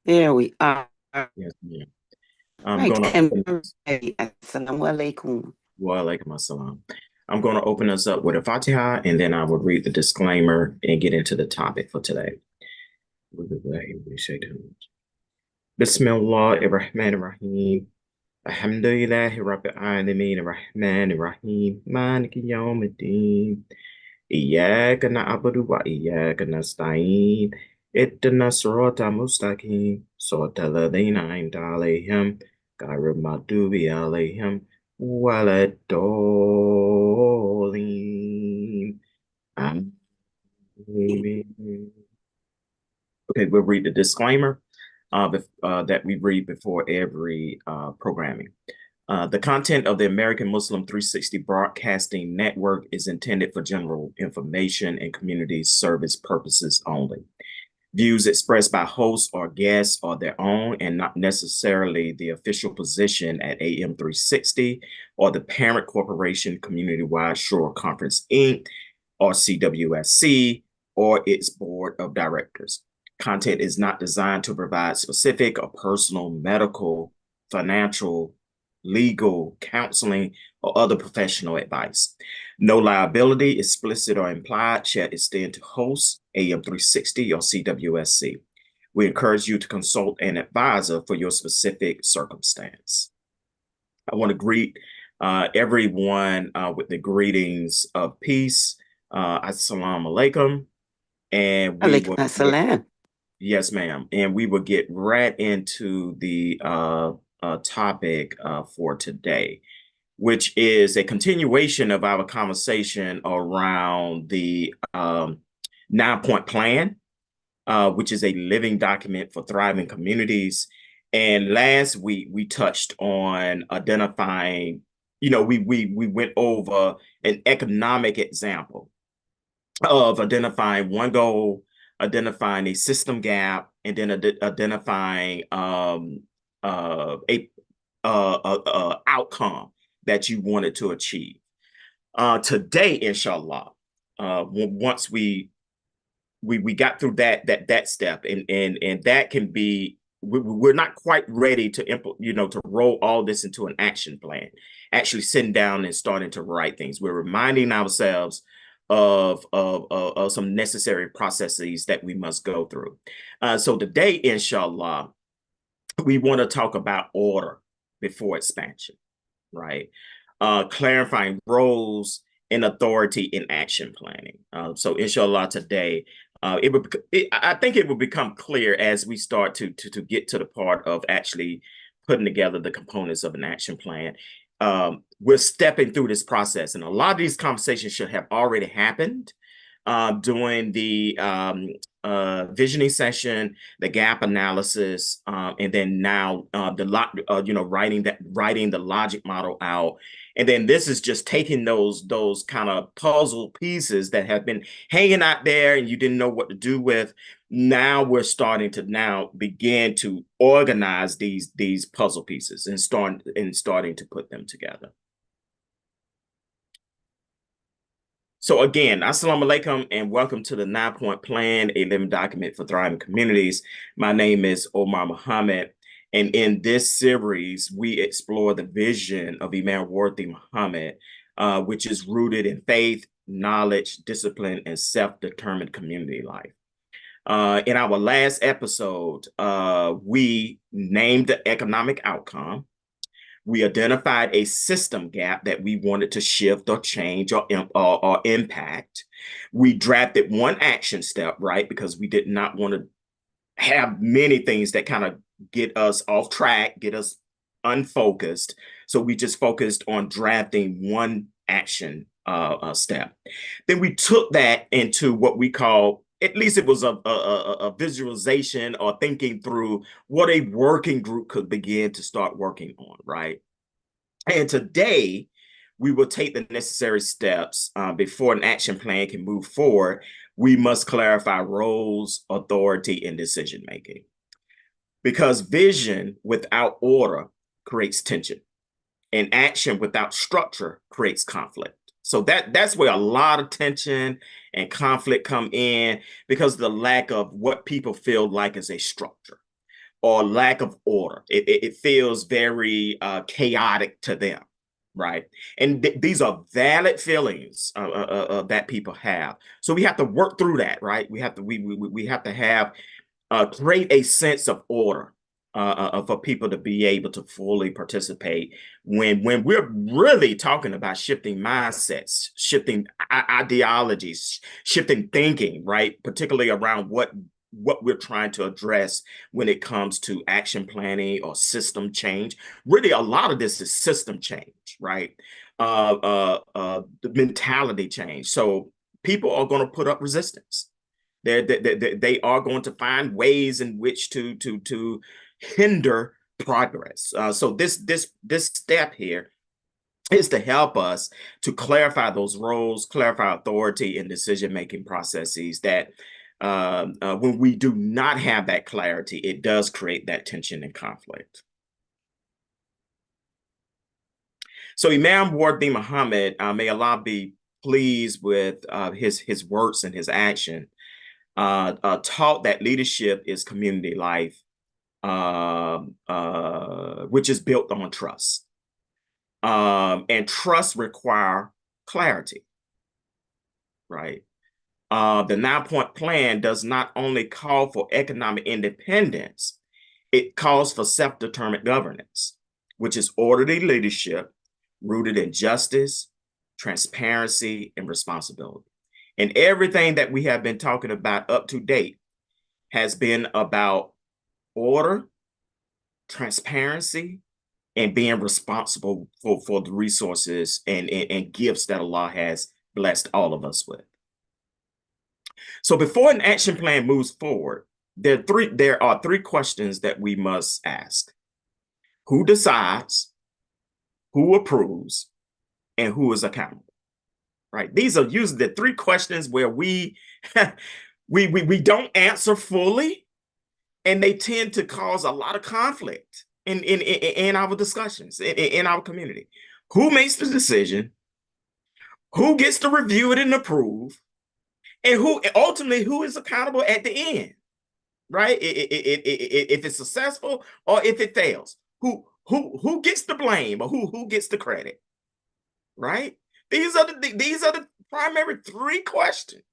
There we are. Yes, ma'am. I'm Right. going to And open this. assalamu alaikum. Wa alaikum assalam. I'm going to open us up with a Fatiha, and then I will read the disclaimer and get into the topic for today. Bismillah ar-Rahman ar-Rahim. Alhamdulillahi Rabbil Alameen ar-Rahman ar-Rahim. Maliki yawm ad-din. إياك نعبد وإياك نستعين اهدنا الصراط المستقيم صراط الذين أنعمت عليهم غير المغضوب عليهم ولا الضالين آمين. Okay, we'll read the disclaimer that we read before every programming. The content of the American Muslim 360 Broadcasting Network is intended for general information and community service purposes only. Views expressed by hosts or guests are their own and not necessarily the official position at AM 360 or the parent corporation Community-Wide Shore Conference Inc. or CWSC or its board of directors. Content is not designed to provide specific or personal medical, financial, legal, counseling, or other professional advice. No liability, explicit or implied, shall extend to hosts, AM 360, or CWSC. We encourage you to consult an advisor for your specific circumstance. I want to greet everyone with the greetings of peace. Assalamu alaikum. And we Alaikum will get, assalam. yes, ma'am. And we will get right into the topic for today, which is a continuation of our conversation around the 9-point plan, which is a living document for thriving communities. And last week we touched on identifying, we went over an economic example of identifying one goal, identifying a system gap, and then identifying a outcome that you wanted to achieve. Today, inshallah, once we got through that step, and that can be we're not quite ready to to roll all this into an action plan. Actually, sitting down and starting to write things. We're reminding ourselves of some necessary processes that we must go through. So today, inshallah, we want to talk about order before expansion, right? Clarifying roles and authority in action planning. So, inshallah, today, I think it will become clear as we start to get to the part of actually putting together the components of an action plan. We're stepping through this process, and a lot of these conversations should have already happened during the visioning session, the gap analysis, and then now writing the logic model out. And then this is just taking those kind of puzzle pieces that have been hanging out there and you didn't know what to do with. Now we're starting to now begin to organize these puzzle pieces and starting to put them together. So again, assalamu alaikum and welcome to the 9-point plan, a living document for thriving communities. My name is Omar Mohammed, and in this series, we explore the vision of Imam Warith Deen Mohammed, which is rooted in faith, knowledge, discipline, and self-determined community life. In our last episode, we named the economic outcome. We identified a system gap that we wanted to shift or change or impact. We drafted one action step, right? Because we did not want to have many things that kind of get us off track, get us unfocused. So we just focused on drafting one action step. Then we took that into what we call, at least it was a visualization or thinking through what a working group could begin to start working on, right? And today, we will take the necessary steps before an action plan can move forward. We must clarify roles, authority, and decision making. Because vision without order creates tension, and action without structure creates conflict. So that's where a lot of tension and conflict come in because the lack of what people feel like is a structure. or lack of order. It feels very chaotic to them, right? And these are valid feelings that people have. So we have to work through that, right? We have to have create a sense of order for people to be able to fully participate when we're really talking about shifting mindsets, shifting ideologies, shifting thinking, right? Particularly around what we're trying to address when it comes to action planning or system change. Really, a lot of this is system change, right? The mentality change. So people are going to put up resistance. They are going to find ways in which to hinder progress. So this step here is to help us to clarify those roles, clarify authority in decision-making processes that when we do not have that clarity, it does create that tension and conflict. So Imam Warith Deen Mohammed, may Allah be pleased with his words and his action, taught that leadership is community life, which is built on trust. And trust require clarity, right? The 9-point plan does not only call for economic independence, it calls for self-determined governance, which is orderly leadership rooted in justice, transparency, and responsibility. And everything that we have been talking about up to date has been about order, transparency, and being responsible for the resources and gifts that Allah has blessed all of us with. So before an action plan moves forward, there are three questions that we must ask. Who decides, who approves, and who is accountable? Right? These are usually the three questions where we we don't answer fully, and they tend to cause a lot of conflict in our discussions in our community. Who makes the decision? Who gets to review it and approve? And who ultimately who is accountable at the end? Right? If it's successful or if it fails, who gets the blame or who gets the credit? Right? These are the primary three questions.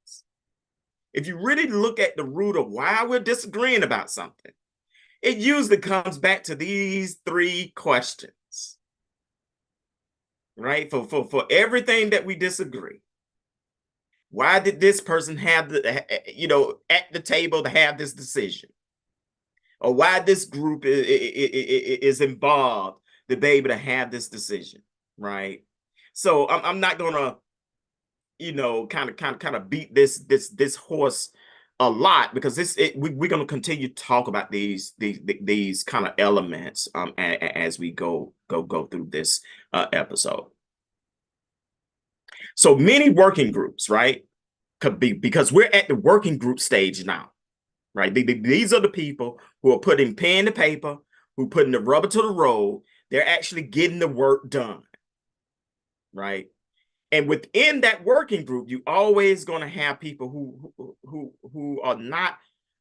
If you really look at the root of why we're disagreeing about something, it usually comes back to these three questions, right? For everything that we disagree. Why did this person have at the table to have this decision? Or why this group is involved to be able to have this decision, right? So I'm not gonna, kind of beat this horse a lot, because we're going to continue to talk about these kind of elements as we go through this episode. So many working groups, right? Could be because we're at the working group stage now, right? These are the people who are putting pen to paper, who are putting the rubber to the road. They're actually getting the work done, right? And within that working group, you're always going to have people who are not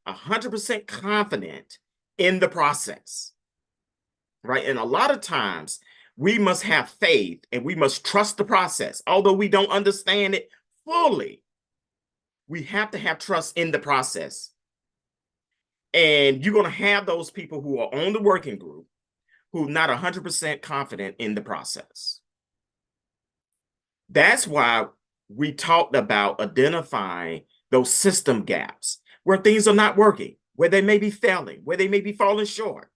100% confident in the process, right? And a lot of times we must have faith and we must trust the process. Although we don't understand it fully, we have to have trust in the process. And you're going to have those people who are on the working group who are not 100% confident in the process. That's why we talked about identifying those system gaps where things are not working, where they may be failing, where they may be falling short,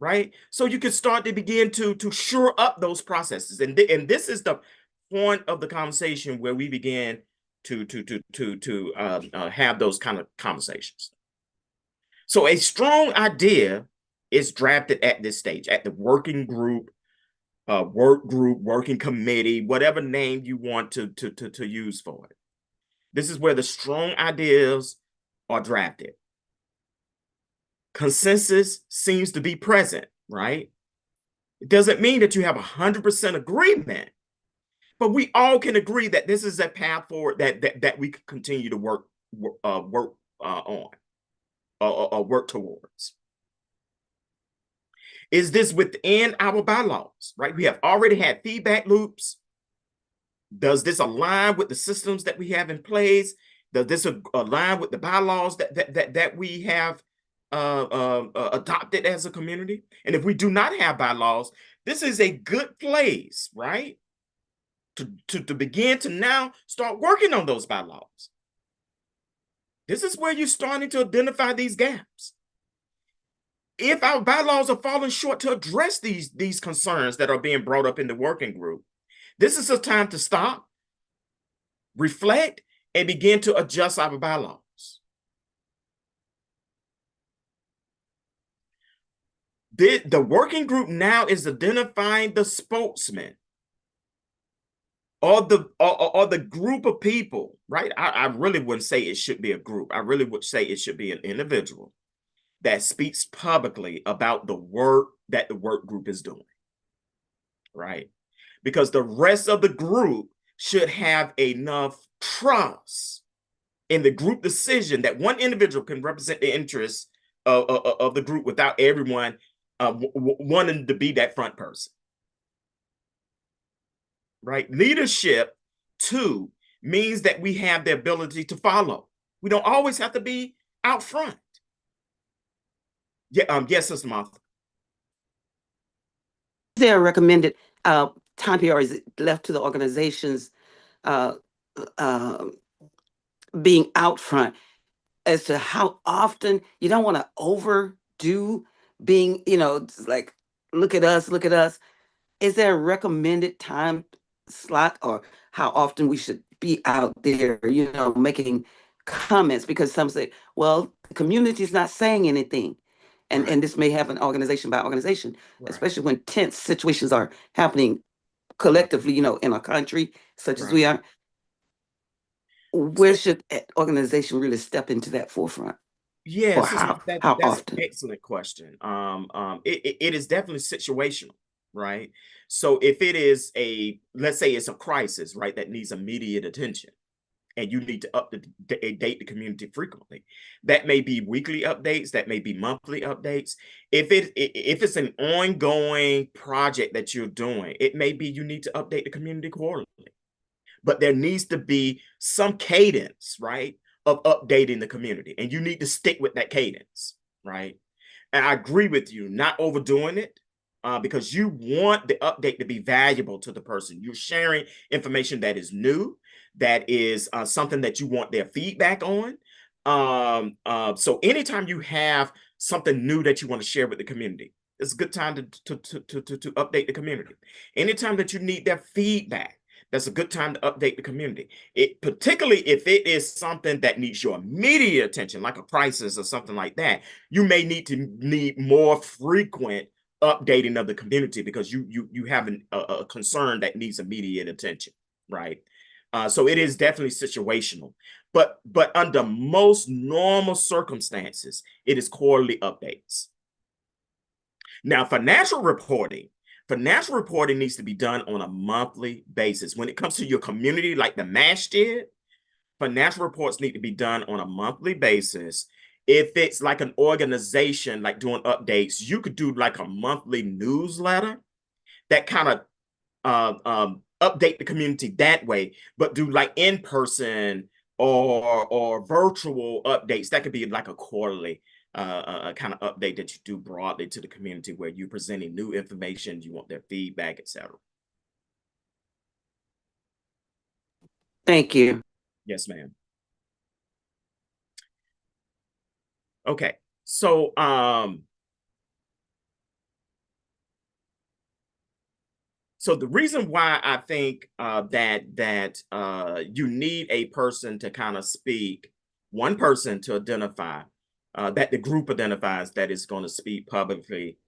right? So you can start to begin to shore up those processes. And this is the point of the conversation where we begin to have those kind of conversations. So a strong idea is drafted at this stage, at the working group, working committee, whatever name you want to use for it. This is where the strong ideas are drafted. Consensus seems to be present, right? It doesn't mean that you have 100% agreement, but we all can agree that this is a path forward that we can continue to work on or work towards. Is this within our bylaws, right? We have already had feedback loops. Does this align with the systems that we have in place? Does this align with the bylaws that we have adopted as a community? And if we do not have bylaws, this is a good place, right? To begin to now start working on those bylaws. This is where you're starting to identify these gaps. If our bylaws are falling short to address these concerns that are being brought up in the working group, this is a time to stop, reflect, and begin to adjust our bylaws. The working group now is identifying the spokesman or the group of people, right? I really wouldn't say it should be a group. I really would say it should be an individual that speaks publicly about the work that the work group is doing, right? Because the rest of the group should have enough trust in the group decision that one individual can represent the interests of the group without everyone wanting to be that front person, right? Leadership, too, means that we have the ability to follow. We don't always have to be out front. Yeah, yes, Sister Martha. Is there a recommended time period, or is it left to the organizations uh, uh, being out front as to how often? You don't want to overdo being, like, look at us, look at us. Is there a recommended time slot, or how often we should be out there, making comments? Because some say, well, the community is not saying anything. And, Right. and this may happen organization by organization, Right. especially when tense situations are happening collectively, in a country such as we are. Where should organization really step into that forefront? Or Yes, how that's an often? excellent question. It is definitely situational, right? So if it is let's say it's a crisis, right, that needs immediate attention, and you need to update the community frequently. That may be weekly updates, that may be monthly updates. If it's an ongoing project that you're doing, it may be you need to update the community quarterly. But there needs to be some cadence, right, of updating the community, and you need to stick with that cadence, right? And I agree with you, not overdoing it, because you want the update to be valuable to the person. You're sharing information that is new, that is something that you want their feedback on. So anytime you have something new that you want to share with the community, it's a good time to update the community. Anytime that you need their feedback, that's a good time to update the community. Particularly if it is something that needs your immediate attention, like a crisis or something like that, you may need more frequent updating of the community because you have a concern that needs immediate attention, right? So it is definitely situational, but under most normal circumstances, it is quarterly updates. Now, financial reporting needs to be done on a monthly basis. When it comes to your community, like the MASH did, financial reports need to be done on a monthly basis. If it's like an organization, like doing updates, you could do like a monthly newsletter that kind of update the community that way, but do like in-person or virtual updates. That could be like a quarterly kind of update that you do broadly to the community, where you're presenting new information, you want their feedback, etc. Thank you. Yes, ma'am. Okay, so so the reason why I think that you need a person to kind of speak, one person to identify that the group identifies that is going to speak publicly,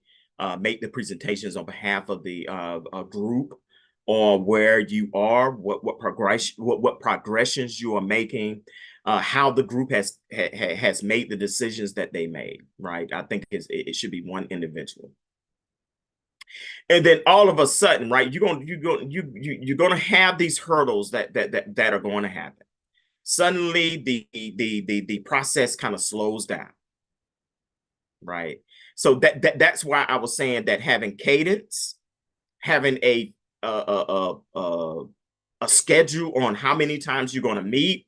make the presentations on behalf of the group, or where you are, what progressions you are making, how the group has made the decisions that they made. Right, I think it should be one individual. And then all of a sudden, right, you're gonna have these hurdles that are going to happen. Suddenly, the process kind of slows down, right? So that's why I was saying that having cadence, having a schedule on how many times you're going to meet,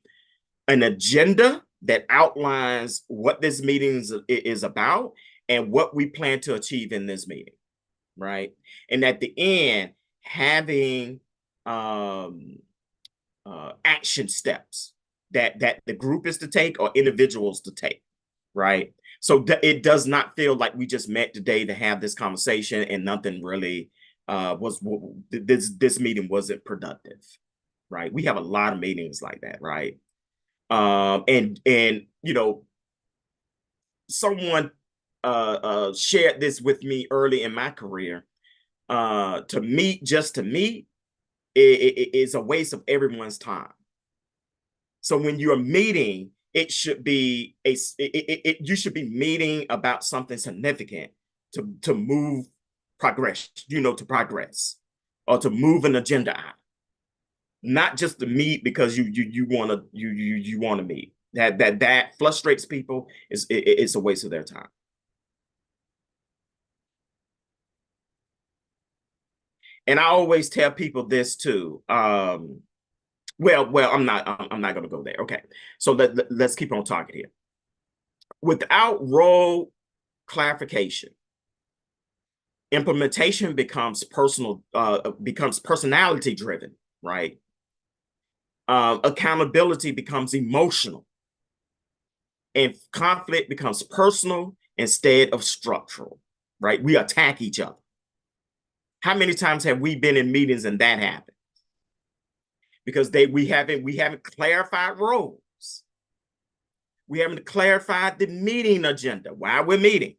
an agenda that outlines what this meeting is about and what we plan to achieve in this meeting, right? And at the end, having action steps that the group is to take or individuals to take, right? So it does not feel like we just met today to have this conversation and nothing really was this meeting wasn't productive, right? We have a lot of meetings like that, right? And you know, someone shared this with me early in my career. To meet just to meet is a waste of everyone's time. So when you're meeting, it should be you should be meeting about something significant to move progress, to progress or to move an agenda out, not just to meet because you want to meet. That frustrates people. It's a waste of their time. And I always tell people this too. Well, I'm not going to go there. Okay, so let's keep on talking here. Without role clarification, implementation becomes personality driven, right? Accountability becomes emotional, and conflict becomes personal instead of structural, right? We attack each other. How many times have we been in meetings and that happened? Because we haven't clarified roles. We haven't clarified the meeting agenda, why we're meeting.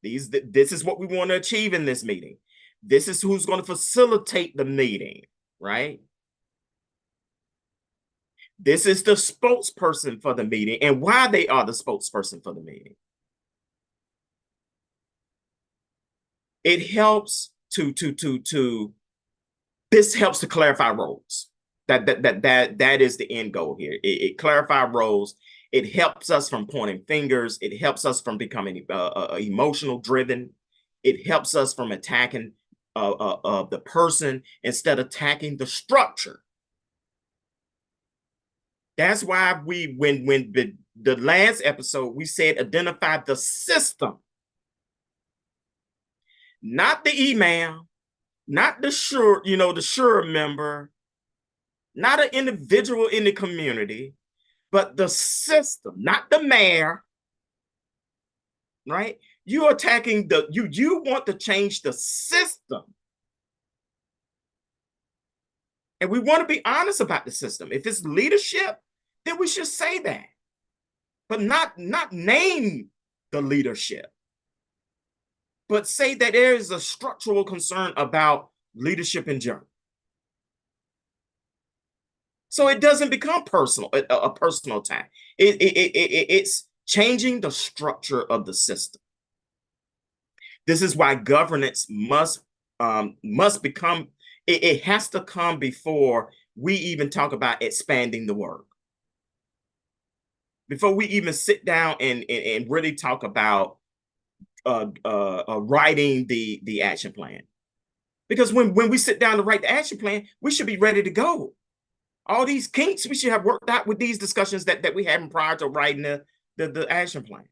This is what we want to achieve in this meeting. This is who's going to facilitate the meeting, right? This is the spokesperson for the meeting and why they are the spokesperson for the meeting. It helps this helps to clarify roles. That is the end goal here. It clarifies roles. It helps us from pointing fingers. It helps us from becoming emotional driven. It helps us from attacking the person instead of attacking the structure. That's why when the last episode, we said identify the system, not the email, not the sure member, not an individual in the community, but the system, not the mayor, right? You're attacking you want to change the system. And we want to be honest about the system. If it's leadership, then we should say that, but not name the leadership, but say that there is a structural concern about leadership in general. So it doesn't become a personal attack. It's changing the structure of the system. This is why governance must become, it has to come before we even talk about expanding the work. Before we even sit down and really talk about writing the action plan. Because when we sit down to write the action plan, we should be ready to go. All these kinks we should have worked out with these discussions that we had prior to writing the action plan.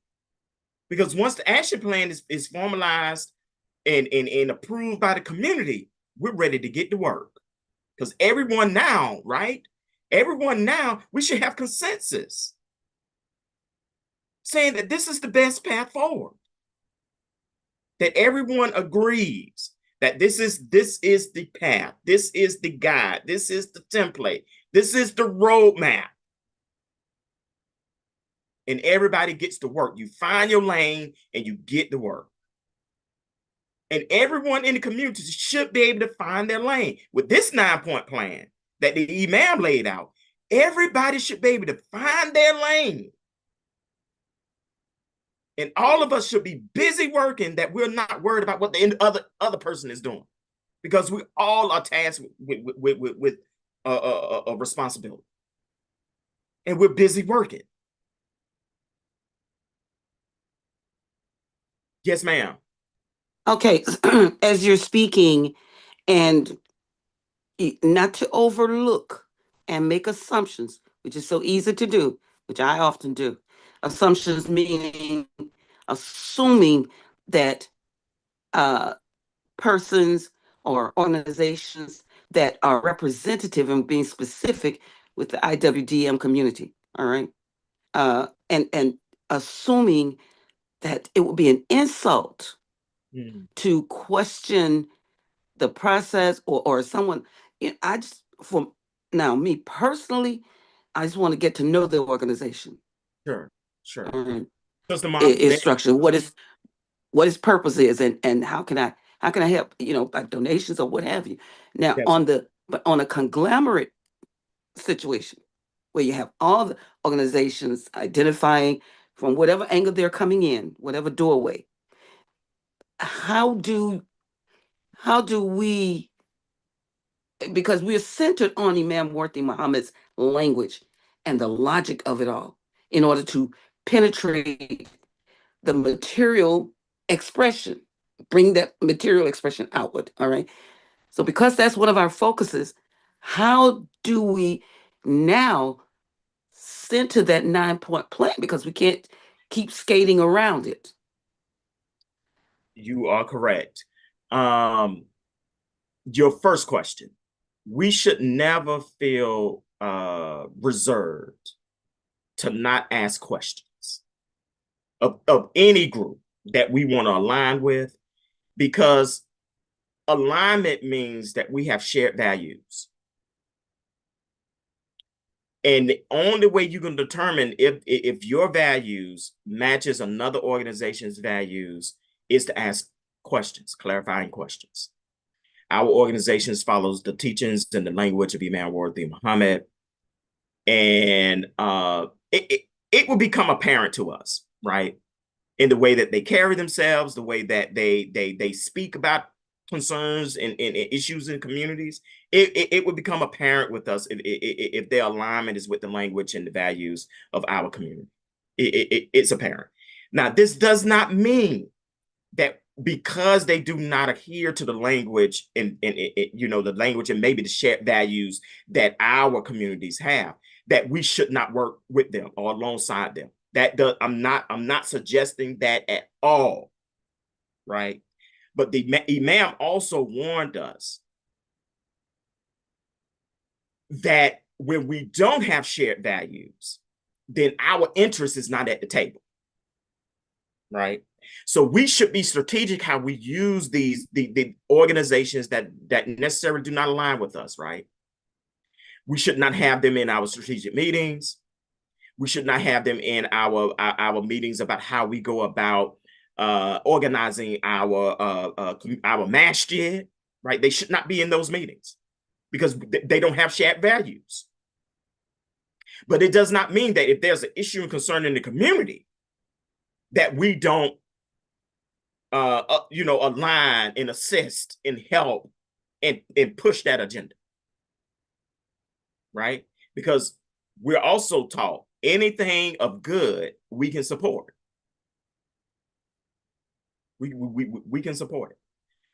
Because once the action plan is formalized and approved by the community, we're ready to get to work. Because everyone now, right? Everyone now, we should have consensus saying that this is the best path forward. That everyone agrees that this is the path, this is the guide, this is the template, this is the roadmap. And everybody gets to work. You find your lane and you get to work. And everyone in the community should be able to find their lane. With this 9-point plan that the Imam laid out, everybody should be able to find their lane. And all of us should be busy working that we're not worried about what the other person is doing. Because we all are tasked with a responsibility. And we're busy working. Yes, ma'am. Okay, as you're speaking, and not to overlook and make assumptions, which is so easy to do, which I often do. Assumptions meaning assuming that uh, persons or organizations that are representative and being specific with the IWDM community. All right. And assuming that it would be an insult Mm, to question the process or someone. I just, for now, me personally, I just want to get to know the organization. sure, sure. Um, Sister Martha, its structure, what its purpose is, and how can I help, by donations or what have you. Now yes, on a conglomerate situation where you have all the organizations identifying from whatever angle they're coming in, whatever doorway, how do we, because we're centered on Imam Warith Deen Mohammed's language and the logic of it all in order to penetrate the material expression, bring that material expression outward. All right. So, because that's one of our focuses, how do we now center that 9-point plan? Because we can't keep skating around it. you are correct. Um, your first question. We should never feel reserved to not ask questions of any group that we want to align with, because alignment means that we have shared values. And the only way you can determine if your values matches another organization's values is to ask questions, clarifying questions. Our organization follows the teachings and the language of Imam Warith Deen Mohammed, and it will become apparent to us, right, in the way that they carry themselves, the way that they speak about concerns and issues in communities. It would become apparent with us if their alignment is with the language and the values of our community. It's apparent. Now, this does not mean that because they do not adhere to the language and the language and maybe the shared values that our communities have, that we should not work with them or alongside them. I'm not suggesting that at all, right? But the Imam also warned us that when we don't have shared values, then our interest is not at the table, right? So we should be strategic how we use the organizations that necessarily do not align with us, right? We should not have them in our strategic meetings. We should not have them in our meetings about how we go about organizing our masjid, right? They should not be in those meetings because they don't have shared values. But it does not mean that if there's an issue and concern in the community that we don't align and assist and help and push that agenda, right? Because we're also taught anything of good we can support. We can support it.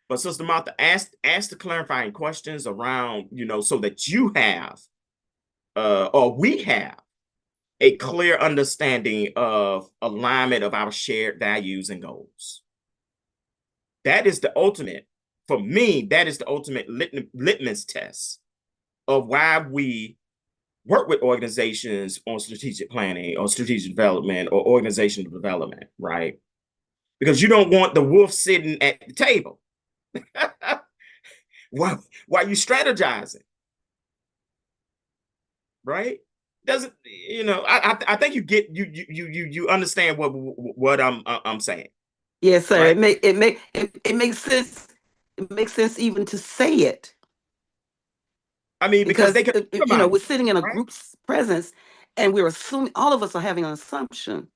But Sister Martha, ask the clarifying questions around, so that you have or we have a clear understanding of alignment of our shared values and goals. That is the ultimate, for me, that is the ultimate litmus test of why we work with organizations on strategic planning or strategic development or organizational development, right? Because you don't want the wolf sitting at the table while you strategizing, right? Doesn't I think you understand what I'm saying, Yes, sir. right? It makes sense. It makes sense even to say it, I mean, because they because can think about we're it, sitting in a right? group's presence, and we're assuming, all of us are having an assumption.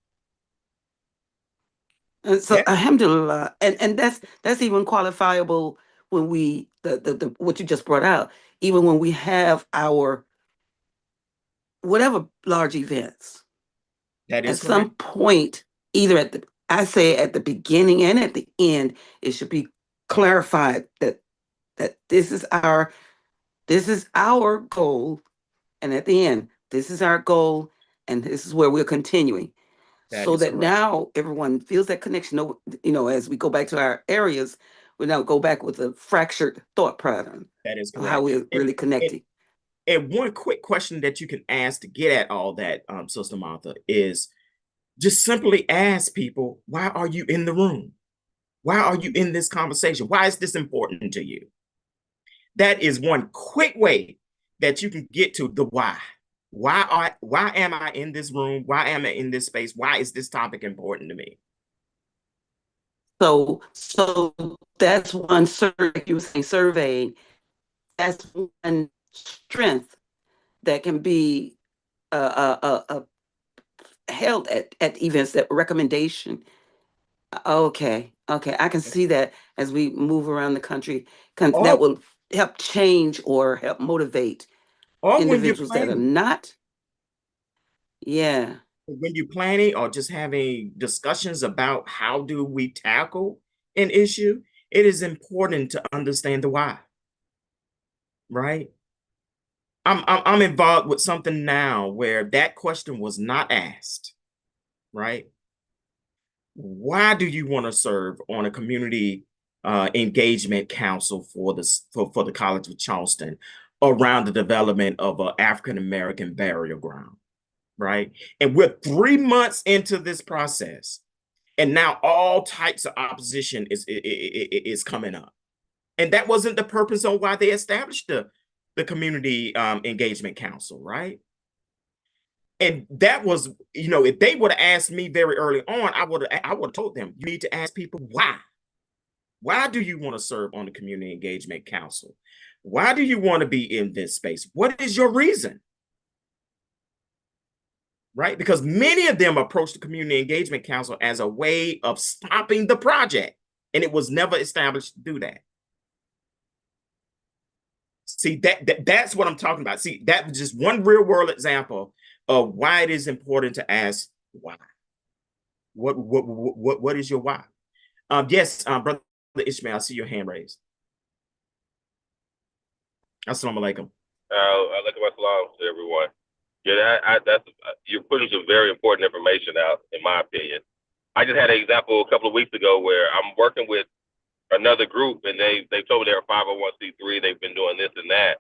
And so, Yeah, alhamdulillah, and that's even qualifiable when we the what you just brought out, even when we have our whatever large events. that At is some correct. point, either at the I say at the beginning and at the end, it should be clarified that this is our goal, and at the end, this is our goal, and this is where we're continuing. That So is that correct. now everyone feels that connection. No, as we go back to our areas, we now go back with a fractured thought pattern That is of how correct. we're really And, connecting. and one quick question that you can ask to get at all that, Sister Martha, is just simply ask people, why are you in the room? Why are you in this conversation? Why is this important to you? That is one quick way that you can get to the why. Why am I in this room? Why am I in this space? Why is this topic important to me? So that's one survey. You were saying surveying. That's one strength that can be held at events. That recommendation. Okay, okay, I can see that as we move around the country, that Or will help change or help motivate or individuals that are not. Yeah. when you're planning or just having discussions about how do we tackle an issue, it is important to understand the why, right? I'm involved with something now where that question was not asked, right? Why do you want to serve on a community engagement council for the College of Charleston around the development of an African American burial ground, right? And we're 3 months into this process, and now all types of opposition is coming up, and that wasn't the purpose on why they established the community engagement council, right? And that was, if they would have asked me very early on, I would have told them, you need to ask people why. Why do you want to serve on the community engagement council? Why do you want to be in this space? What is your reason? Right? Because many of them approached the community engagement council as a way of stopping the project, and it was never established to do that. See, that's what I'm talking about. See, that was just one real world example of why it is important to ask why. What is your why? Yes, brother Ishmael, I see your hand raised. Assalamu alaikum. Alaikum assalam to everyone. Yeah, that's you're putting some very important information out, in my opinion. I just had an example a couple of weeks ago where I'm working with another group, and they told me they're 501c3. They've been doing this and that,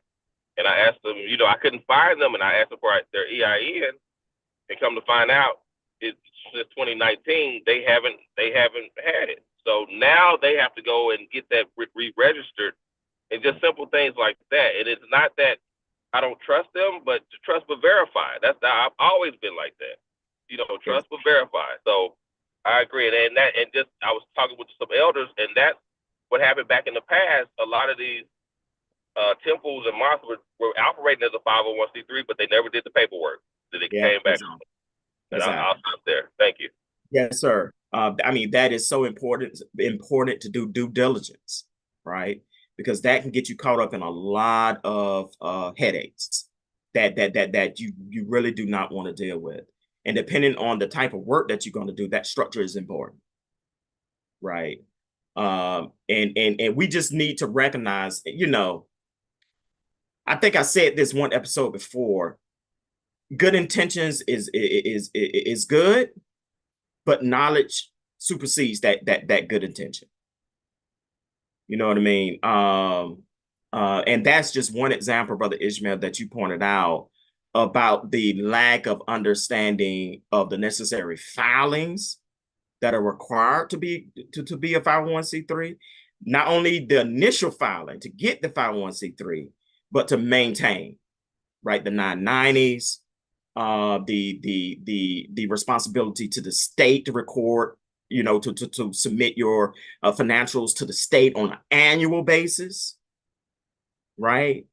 and I asked them, I couldn't find them, and I asked them for their EIN, and come to find out, since 2019 they haven't had it. So now they have to go and get that re-registered, and just simple things like that. And it's not that I don't trust them, but to trust but verify. I've always been like that. Yes. Trust but verify. So I agree. And just I was talking with some elders, and that's what happened back in the past. A lot of these temples and mosques were operating as a 501c3, but they never did the paperwork. Then it Yeah, came back. exactly. And Exactly. I'll stop there. Thank you. Yes, sir. I mean, that is so important to do due diligence, right? Because that can get you caught up in a lot of headaches that you really do not want to deal with. And depending on the type of work that you're going to do, that structure is important, right? And we just need to recognize, I think I said this one episode before. Good intentions is good, but knowledge supersedes that good intention. You know what I mean? And that's just one example, Brother Ishmael, that you pointed out about the lack of understanding of the necessary filings that are required to be a 501c3. Not only the initial filing to get the 501c3, but to maintain, right? The 990s, the responsibility to the state to record, to submit your financials to the state on an annual basis, right?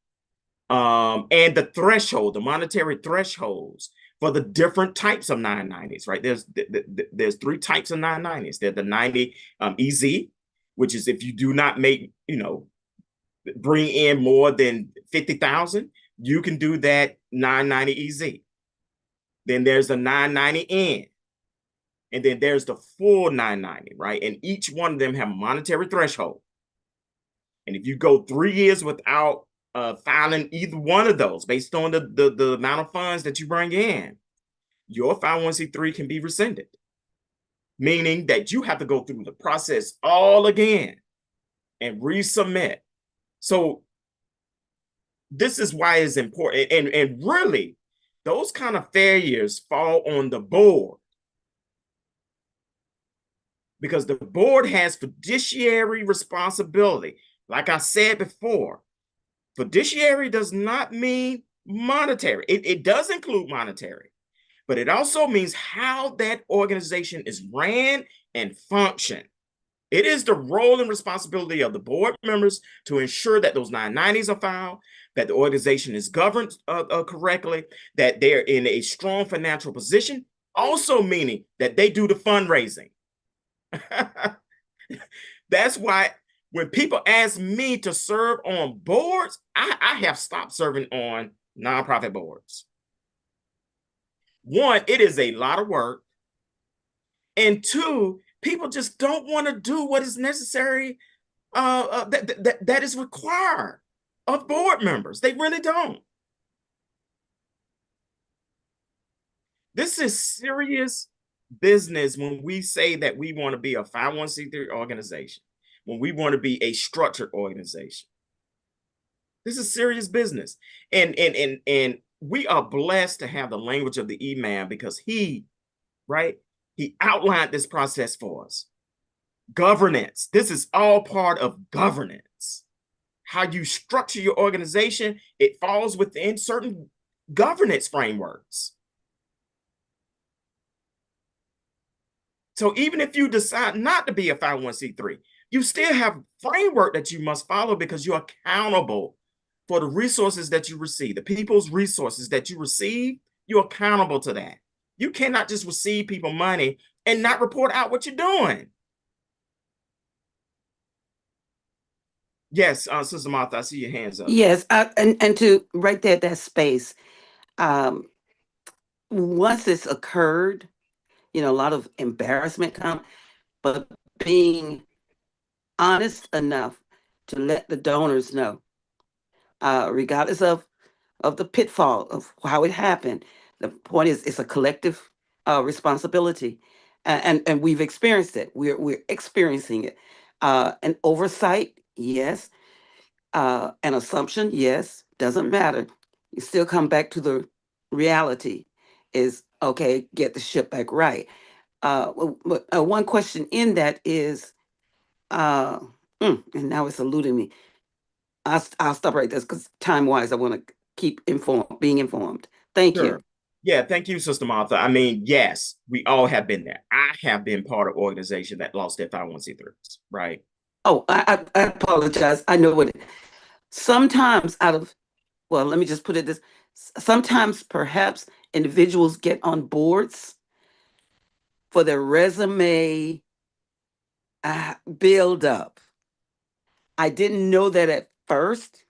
And the threshold, the monetary thresholds for the different types of 990s, right? There's three types of 990s. There's the 90 EZ, which is if you do not bring in more than 50,000, you can do that 990 EZ. Then there's the 990N. And then there's the full 990, right? And each one of them have a monetary threshold. And if you go 3 years without filing either one of those based on the amount of funds that you bring in, your 501c3 can be rescinded, meaning that you have to go through the process all again and resubmit. So this is why it's important. And really, those kind of failures fall on the board, because the board has fiduciary responsibility. Like I said before, fiduciary does not mean monetary. It does include monetary, but it also means how that organization is ran and function. It is the role and responsibility of the board members to ensure that those 990s are filed, that the organization is governed correctly, that they're in a strong financial position, also meaning that they do the fundraising. That's why when people ask me to serve on boards, I have stopped serving on nonprofit boards. One, it is a lot of work. And two, people just don't want to do what is necessary, that is required of board members. They really don't. This is serious business when we say that we want to be a 501c3 organization, when we want to be a structured organization. This is serious business. And we are blessed to have the language of the Imam, because he outlined this process for us. Governance. This is all part of governance. How you structure your organization, it falls within certain governance frameworks. So even if you decide not to be a 501c3, you still have framework that you must follow, because you're accountable for the resources that you receive, the people's resources that you receive. You're accountable to that. You cannot just receive people money and not report out what you're doing. Yes, Sister Martha, I see your hands up. Yes, and to right there, that space. Um, Once it's occurred, a lot of embarrassment comes, but being honest enough to let the donors know, regardless of the pitfall of how it happened. The point is, it's a collective responsibility, and we've experienced it. We're experiencing it. An oversight, yes. An assumption, yes. Doesn't matter. You still come back to the reality. Is okay. Get the ship back right. One question in that is, uh, and now it's eluding me. I'll stop right there because time wise, I want to keep being informed. Thank Sure. you. Yeah, thank you, Sister Martha. I mean, yes, we all have been there. I have been part of organization that lost their 501c3s, right? Oh, I apologize. I know what. Sometimes well, let me just put it this. Sometimes perhaps individuals get on boards for their resume build up. I didn't know that at first.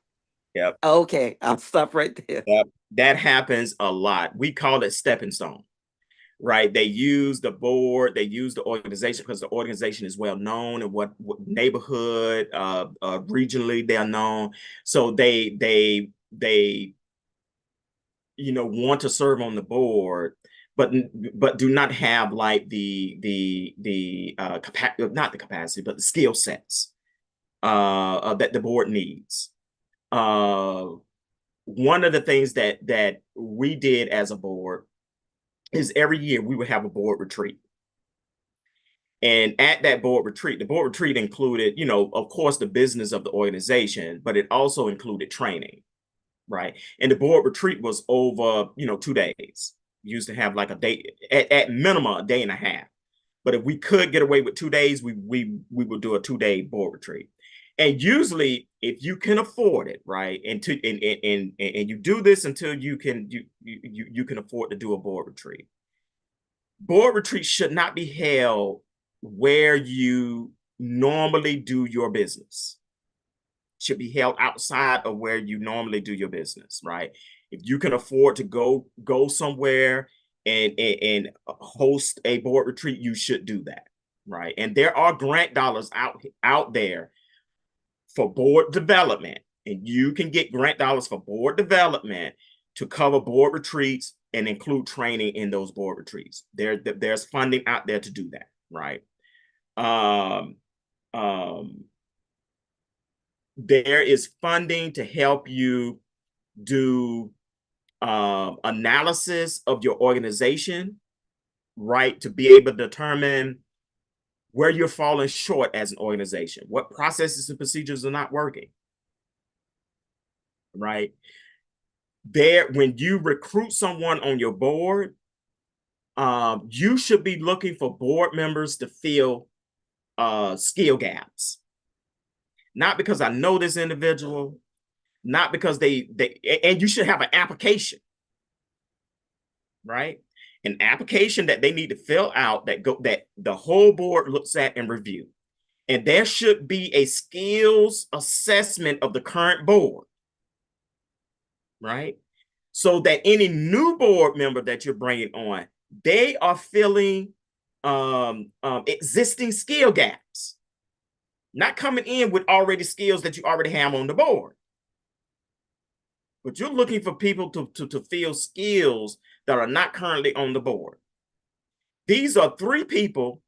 Yep. Okay, I'll stop right there. Yep. That happens a lot. We call it stepping stone, right? They use the board, they use the organization because the organization is well known and what neighborhood, regionally they're known. So they want to serve on the board, but do not have like not the capacity, but the skill sets that the board needs. One of the things that we did as a board is every year we would have a board retreat. And at that board retreat, the board retreat included, of course, the business of the organization, but it also included training, right? And the board retreat was over, 2 days. We used to have like a day, at minimum, a day and a half. But if we could get away with 2 days, we would do a 2-day board retreat. And usually, if you can afford it, right, and you do this until you can afford to do a board retreat. Board retreats should not be held where you normally do your business. Should be held outside of where you normally do your business, right? If you can afford to go somewhere and host a board retreat, you should do that, right? And there are grant dollars out there for board development, and you can get grant dollars for board development to cover board retreats and include training in those board retreats. There's funding out there to do that, right? There is funding to help you do analysis of your organization, right? To be able to determine where you're falling short as an organization, what processes and procedures are not working, right? When you recruit someone on your board, you should be looking for board members to fill skill gaps. Not because I know this individual, not because and you should have an application, right? An application that they need to fill out that the whole board looks at and review. And there should be a skills assessment of the current board, right? So that any new board member that you're bringing on, they are filling existing skill gaps, not coming in with already skills that you already have on the board. But you're looking for people to fill skills that are not currently on the board. These are 3 people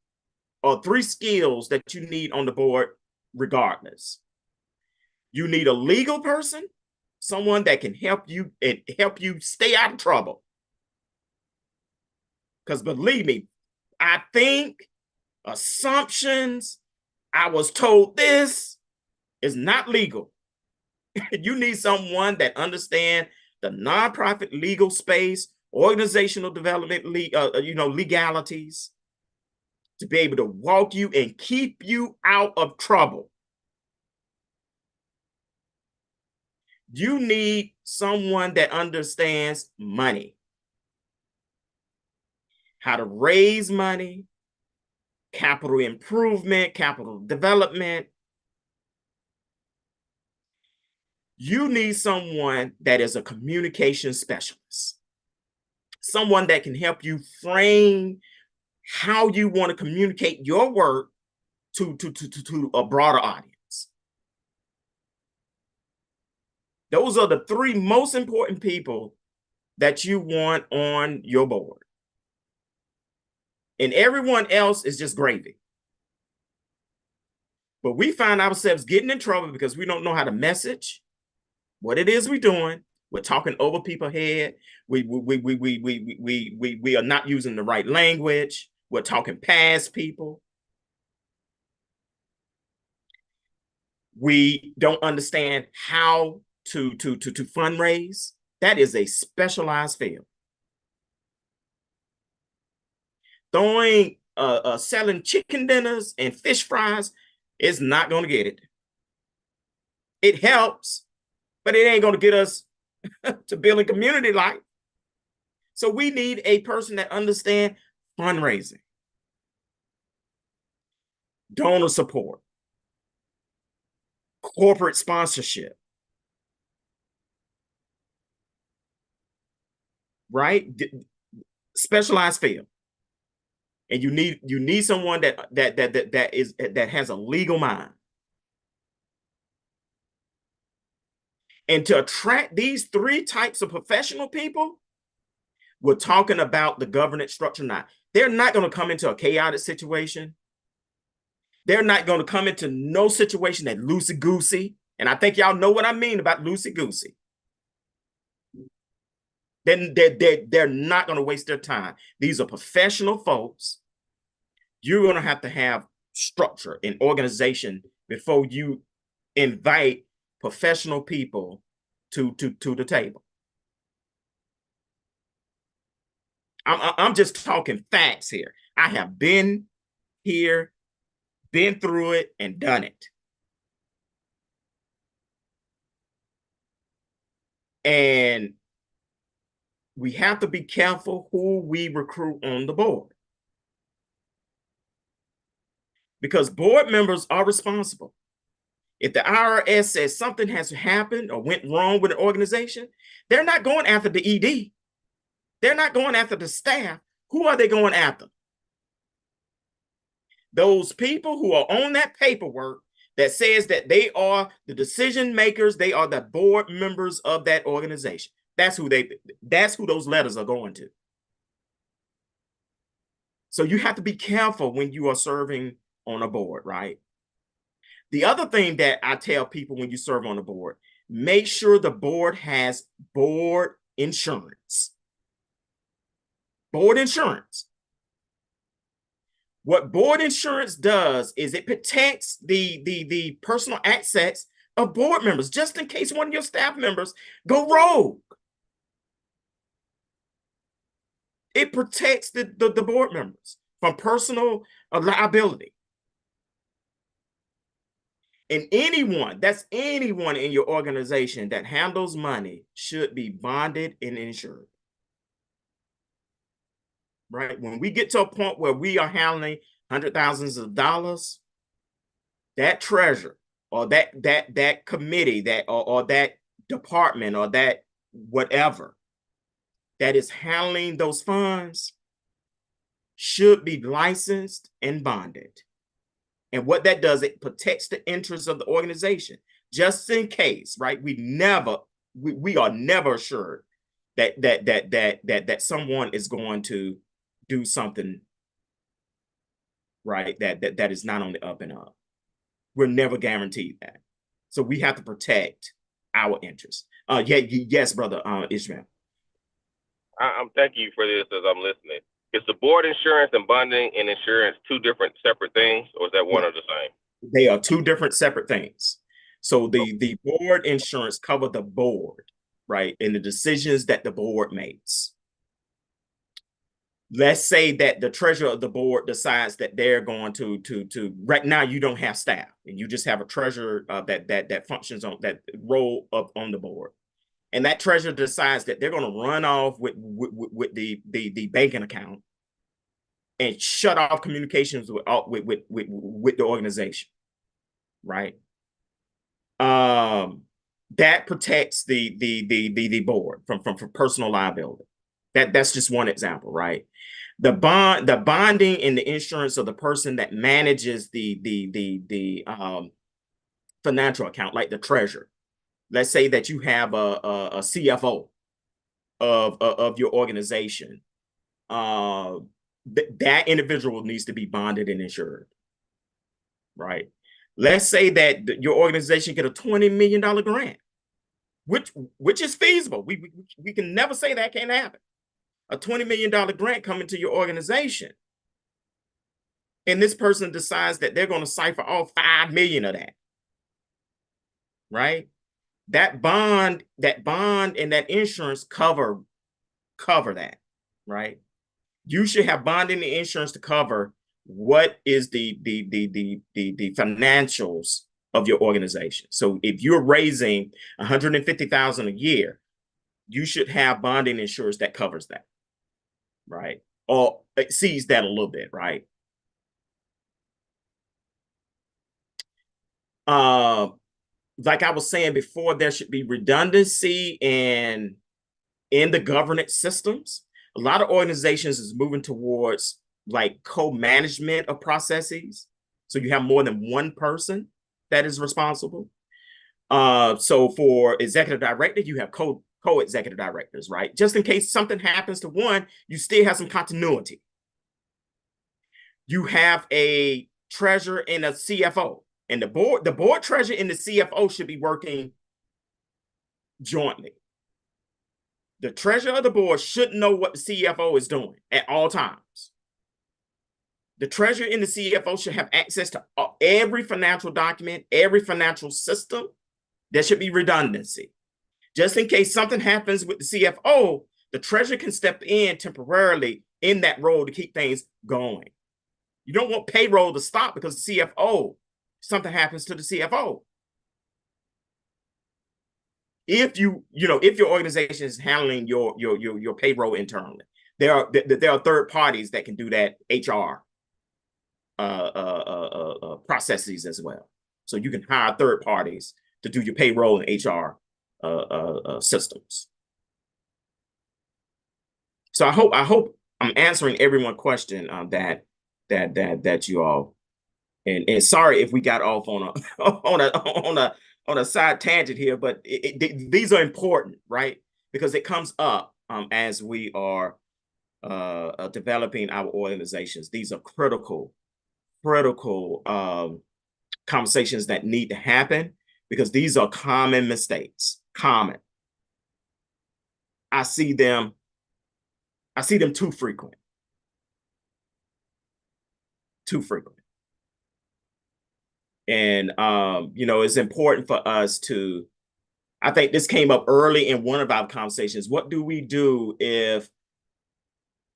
or 3 skills that you need on the board regardless. You need a legal person, someone that can help you stay out of trouble. Because believe me, I think, assumptions, I was told this is not legal. You need someone that understands the nonprofit legal space, organizational development, legalities, to be able to walk you and keep you out of trouble. You need someone that understands money, how to raise money, capital improvement, capital development. You need someone that is a communication specialist, someone that can help you frame how you want to communicate your work to a broader audience. Those are the 3 most important people that you want on your board. And everyone else is just gravy. But we find ourselves getting in trouble because we don't know how to message what it is we're doing. We're talking over people's head. We are not using the right language. We're talking past people. We don't understand how to fundraise. That is a specialized field. Selling chicken dinners and fish fries is not going to get it. It helps, but it ain't going to get us to building community life. So we need a person that understands fundraising, donor support, corporate sponsorship, right? Specialized field. And you need someone that has a legal mind. And to attract these 3 types of professional people, we're talking about the governance structure now. They're not going to come into a chaotic situation. They're not going to come into no situation that loosey-goosey. And I think y'all know what I mean about loosey-goosey. Then they're not going to waste their time. These are professional folks. You're going to have structure and organization before you invite professional people to the table. I'm just talking facts here. I have been here, been through it, and done it. And we have to be careful who we recruit on the board. Because board members are responsible. If the IRS says something has happened or went wrong with an organization, they're not going after the ED. They're not going after the staff. Who are they going after? Those people who are on that paperwork that says that they are the decision makers, they are the board members of that organization. That's who those letters are going to. So you have to be careful when you are serving on a board, right? The other thing that I tell people when you serve on a board, make sure the board has board insurance. Board insurance. What board insurance does is it protects the personal assets of board members, just in case one of your staff members go rogue. It protects the board members from personal liability. And anyone in your organization that handles money should be bonded and insured. Right? When we get to a point where we are handling hundreds of thousands of dollars, that treasurer or that committee or that department or that whatever that is handling those funds should be licensed and bonded. And what that does, it protects the interests of the organization, just in case, right? We are never assured that someone is going to do something, right? That is not on the up and up. We're never guaranteed that. So we have to protect our interests. Yes, brother Ishmael. I'm thanking you for this as I'm listening. Is the board insurance and bonding and insurance two different separate things, or is that one or the same? They are two different separate things. So the board insurance cover the board, right, and the decisions that the board makes. Let's say that the treasurer of the board decides that they're going to right now you don't have staff and you just have a treasurer that functions on that role up on the board. And that treasurer decides that they're going to run off with the banking account and shut off communications with the organization, right? That protects the board from personal liability. That's just one example, right? The bonding and the insurance of the person that manages the financial account, like the treasurer. Let's say that you have a CFO of your organization. That individual needs to be bonded and insured, right? Let's say that your organization get a $20 million grant, which is feasible. We can never say that can't happen. A $20 million grant coming to your organization, and this person decides that they're going to cipher all $5 million of that, right? That bond and that insurance cover that, right? You should have bonding and insurance to cover what is the financials of your organization. So if you're raising $150,000 a year, you should have bonding insurance that covers that, right? Or exceeds that a little bit, right? Like I was saying before, there should be redundancy in the governance systems. A lot of organizations is moving towards like co-management of processes. So you have more than one person that is responsible. So for executive director, you have co-executive directors, right? Just in case something happens to one, you still have some continuity. You have a treasurer and a CFO. And the board treasurer and the CFO should be working jointly. The treasurer of the board should know what the CFO is doing at all times. The treasurer and the CFO should have access to every financial document, every financial system. There should be redundancy. Just in case something happens with the CFO, the treasurer can step in temporarily in that role to keep things going. You don't want payroll to stop because the CFO, something happens to the CFO. If your organization is handling your payroll internally, there are third parties that can do that HR processes as well. So you can hire third parties to do your payroll and HR systems. So I hope I'm answering everyone's question that you all, and sorry if we got off on a on a side tangent here, but these are important, right? Because it comes up as we are developing our organizations. These are critical conversations that need to happen because these are common mistakes. Common. I see them too frequent. Too frequent. And it's important for us to, I think this came up early in one of our conversations. What do we do if,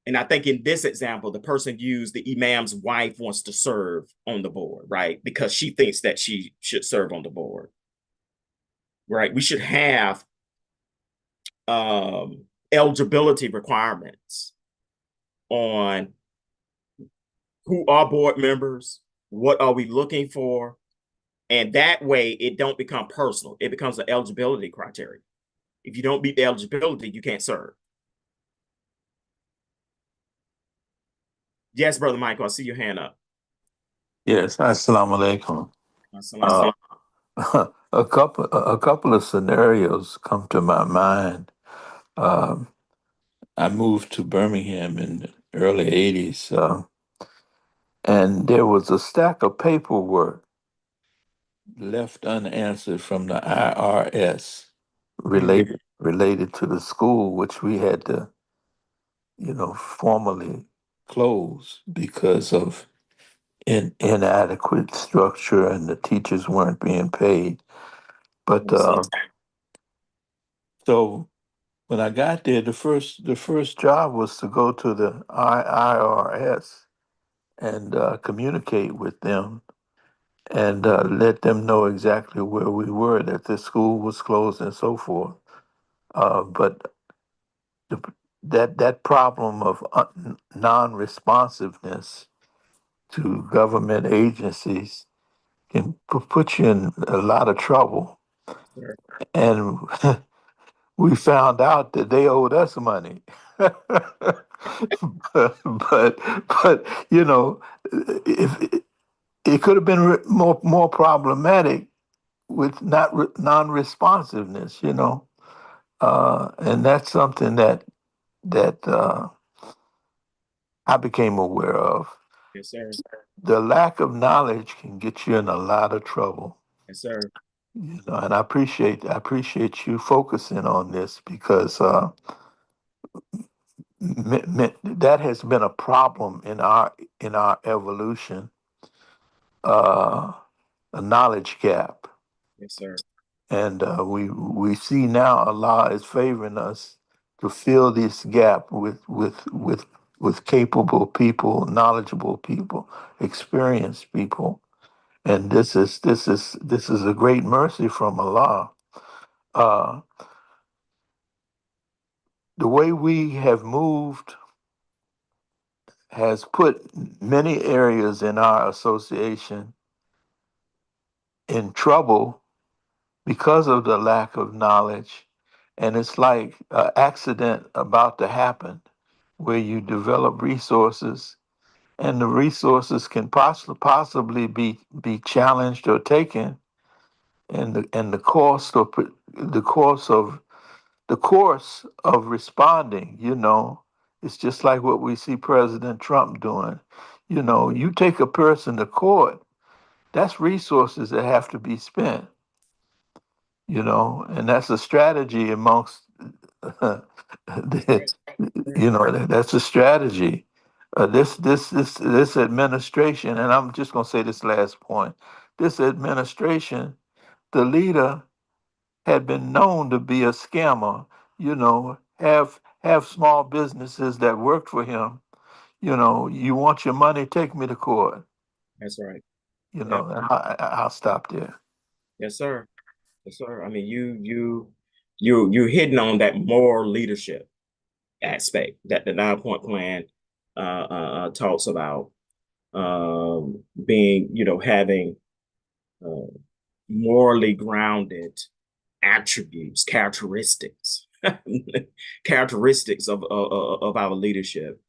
and I think in this example, the person used the imam's wife wants to serve on the board, right? Because she thinks that she should serve on the board, right? We should have eligibility requirements on who are board members, what are we looking for, and that way it don't become personal. It becomes an eligibility criteria. If you don't meet the eligibility, you can't serve. Yes, Brother Michael, I see your hand up. Yes, assalamu alaikum. Assalamu A couple of scenarios come to my mind. Um, I moved to Birmingham in the early 80s, and there was a stack of paperwork left unanswered from the IRS related to the school, which we had to, formally close because of inadequate structure and the teachers weren't being paid. But so when I got there, the first job was to go to the IRS and communicate with them and let them know exactly where we were, that the school was closed and so forth. But the, that problem of non-responsiveness to government agencies can put you in a lot of trouble. Sure. And we found out that they owed us money. but if it could have been more problematic with non-responsiveness, and that's something that I became aware of. Yes, sir. The lack of knowledge can get you in a lot of trouble. Yes, sir. And I appreciate you focusing on this because that has been a problem in our evolution, uh, a knowledge gap, Yes, sir. and we see now Allah is favoring us to fill this gap with capable people, knowledgeable people, experienced people, and this is a great mercy from Allah. Uh, the way we have moved has put many areas in our association in trouble because of the lack of knowledge. And it's like an accident about to happen where you develop resources and the resources can possibly be challenged or taken, and the course of responding, it's just like what we see President Trump doing. You take a person to court, that's resources that have to be spent, and that's a strategy amongst, Right. that's a strategy. This administration, and I'm just going to say this last point. This administration, the leader had been known to be a scammer. Have small businesses that worked for him. You want your money, take me to court. That's right. Yeah. And I'll stop there. Yes, sir. Yes, sir. I mean, you're hitting on that moral leadership aspect that the 9 point plan talks about, being, having morally grounded attributes, characteristics characteristics of our leadership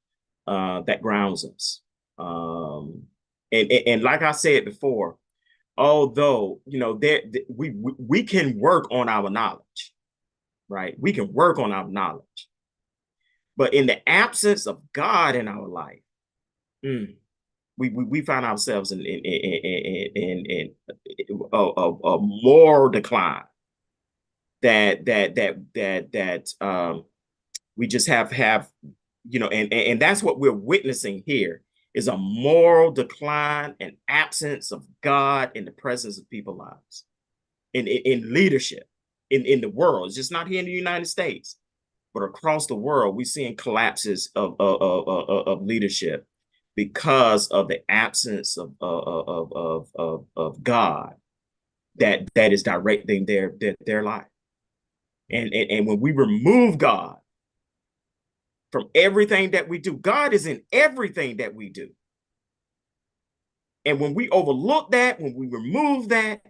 that grounds us. And like I said before, although we can work on our knowledge, right? We can work on our knowledge, but in the absence of God in our life, we find ourselves in a moral decline that we just have and that's what we're witnessing here is a moral decline and absence of God in the presence of people's lives, in leadership, in the world. It's just not here in the United States, but across the world, we're seeing collapses of leadership because of the absence of God that is directing their life. And when we remove God from everything that we do, God is in everything that we do. And when we overlook that, when we remove that,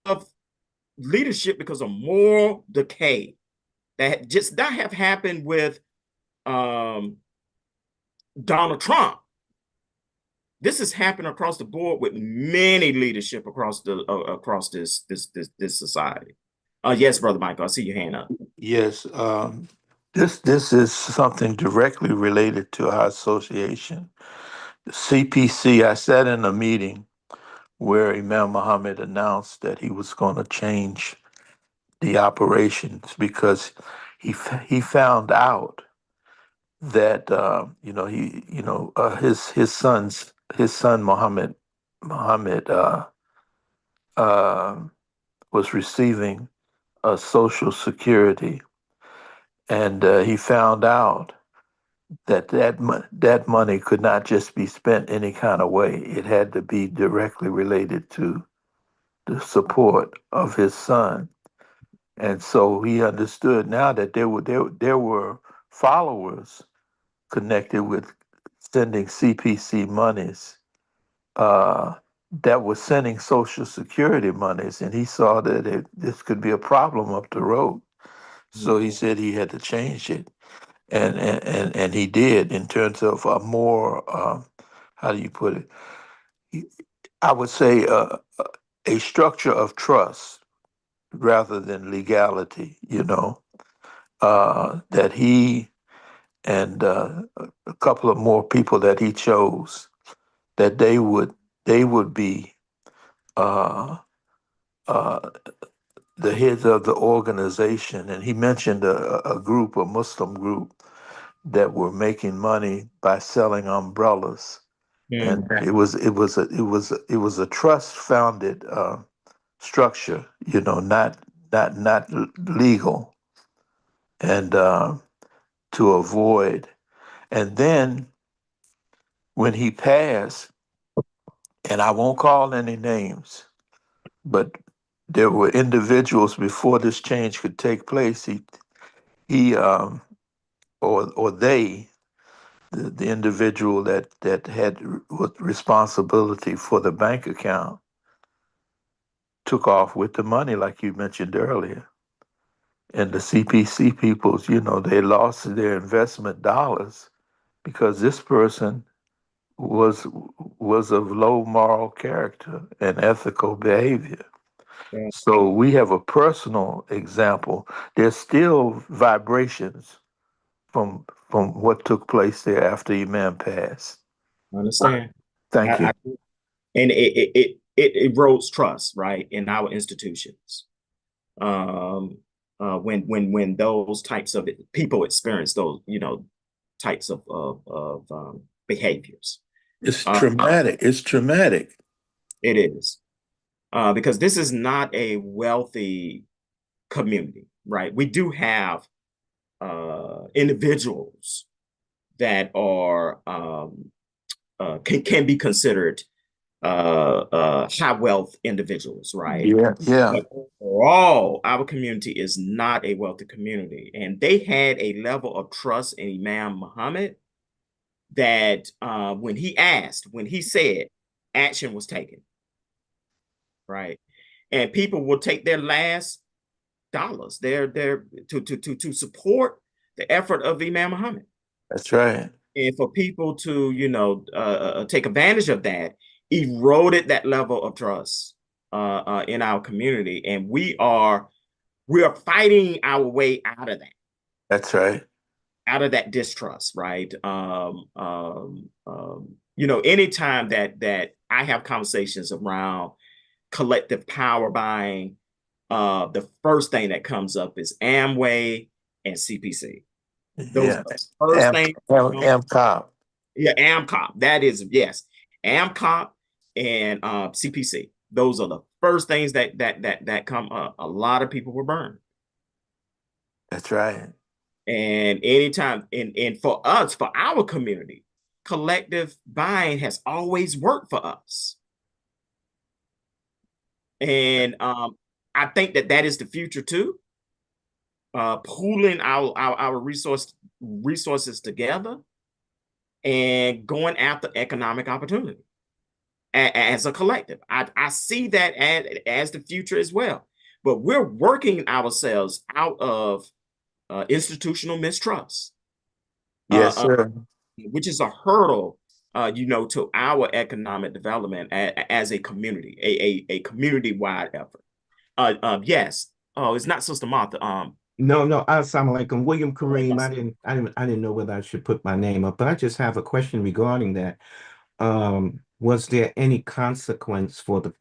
of leadership because of moral decay that have happened with Donald Trump. This has happened across the board with many leadership across this society. Yes, Brother Michael, I see your hand up. Yes, this is something directly related to our association. The CPC, I sat in a meeting where Imam Mohammed announced that he was going to change the operations because he found out that his son Muhammad uh, was receiving Social Security, and he found out that money could not just be spent any kind of way. It had to be directly related to the support of his son. And so he understood now that there were followers connected with sending CPC monies that were sending Social Security monies, and he saw that this could be a problem up the road. So he said he had to change it, and he did in terms of a more how do you put it? I would say a structure of trust rather than legality. That he and a couple of more people that he chose, that they would be uh, uh, the heads of the organization. And he mentioned a group, a Muslim group, that were making money by selling umbrellas. And it was a trust founded structure, not legal, and to avoid. And then when he passed, and I won't call any names, but there were individuals before this change could take place. He or they, the individual that had responsibility for the bank account, took off with the money, like you mentioned earlier. And the CPC peoples, they lost their investment dollars because this person was of low moral character and ethical behavior. Yeah, So we have a personal example. There's still vibrations from what took place there after Imam passed. I understand. Thank you. And it erodes trust, right, in our institutions. When those types of people experience those, types of behaviors. It's traumatic. It's traumatic. It is because this is not a wealthy community, right? We do have individuals that are can be considered high wealth individuals, right? Yeah, yeah. But overall, our community is not a wealthy community. And they had a level of trust in Imam Muhammad that when he said, action was taken. right? And people will take their last dollars, their to support the effort of Imam Muhammad. That's right. And for people to, take advantage of that, eroded that level of trust in our community, and we are fighting our way out of that, That's right. out of that distrust, right? Anytime that I have conversations around collective power buying, the first thing that comes up is Amway and CPC. Those Yeah. are the first things. AMCOP. Yeah, AMCOP. That is, yes, AMCOP and CPC. Those are the first things that come up. A lot of people were burned. That's right. And anytime, and for us, for our community, collective buying has always worked for us. And I think that is the future too. Pooling our resources together and going after economic opportunity as a collective. I see that as the future as well. But we're working ourselves out of institutional mistrust, Yes, sir. which is a hurdle, to our economic development as a community, a community-wide effort. Yes. Oh, it's not Sister Martha. No, no, assalamu alaikum. William Alaikum Kareem. assalam. I didn't know whether I should put my name up, but I just have a question regarding that. Was there any consequence for the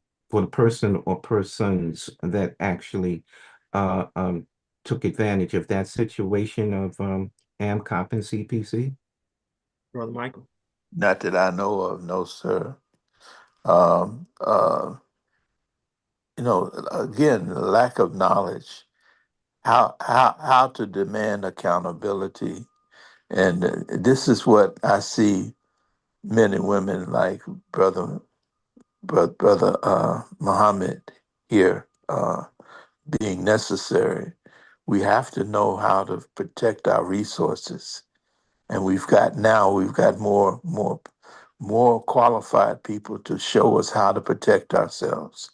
person or persons that actually uh um took advantage of that situation of AMCOP and CPC? Brother Michael. Not that I know of, no, sir. Um, uh, again, lack of knowledge, how to demand accountability. And this is what I see men and women like brother Muhammad here being necessary. We have to know how to protect our resources, and we've got more qualified people to show us how to protect ourselves.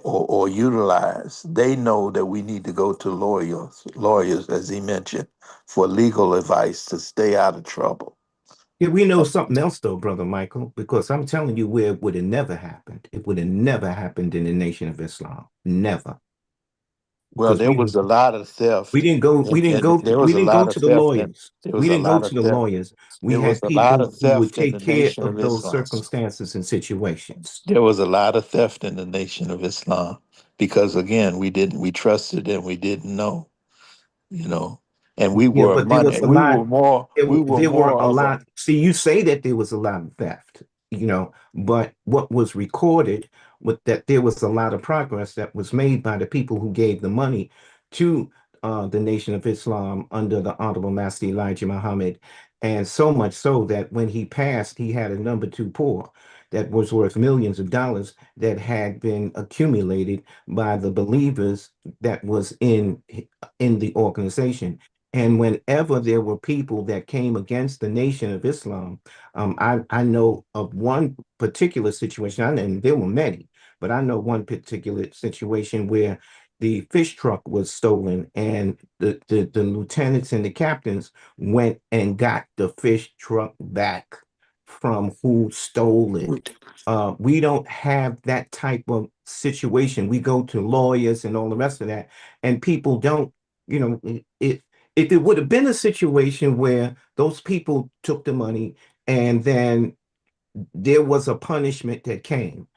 Or utilize. They know that we need to go to lawyers, as he mentioned, for legal advice to stay out of trouble. Yeah, we know something else though, Brother Michael, because I'm telling you where it would have never happened. It would have never happened in the Nation of Islam. Never. Well, Because there was a lot of theft, and there we was a didn't go lot of to the theft, and lawyers. there We was a didn't go lot to of the theft. lawyers. We There was had a lot people of who would theft in the take care Nation of of those Islam. circumstances and situations. There was a lot of theft in the Nation of Islam because, again, we trusted and we didn't know, you know, and Yeah, but there was a lot. we were There were more a of a. lot. See, you say that there was a lot of theft, but what was recorded was that there was a lot of progress that was made by the people who gave the money to the Nation of Islam under the Honorable Master Elijah Muhammad. And so much so that when he passed, he had a number two poor that was worth millions of dollars that had been accumulated by the believers that was in the organization. And whenever there were people that came against the Nation of Islam, I know of one particular situation, and there were many, but I know one particular situation where the fish truck was stolen, and the lieutenants and the captains went and got the fish truck back from who stole it. We don't have that type of situation. We go to lawyers and all the rest of that, and people don't, it if it would have been a situation where those people took the money and then there was a punishment that came,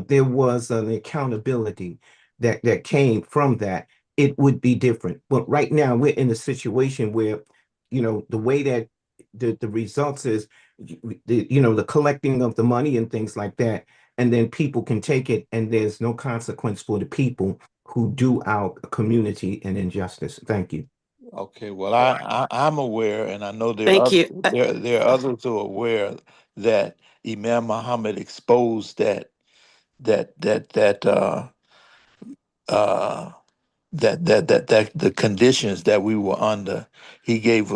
there was an accountability that came from that, it would be different. But right now we're in a situation where, the way that the results is, the collecting of the money and things like that, and then people can take it and there's no consequence for the people who do our community an injustice. Thank you. Okay, well, I'm aware, and I know Thank you. there are others who are aware that Imam Muhammad exposed that that that uh, that the conditions that we were under. He gave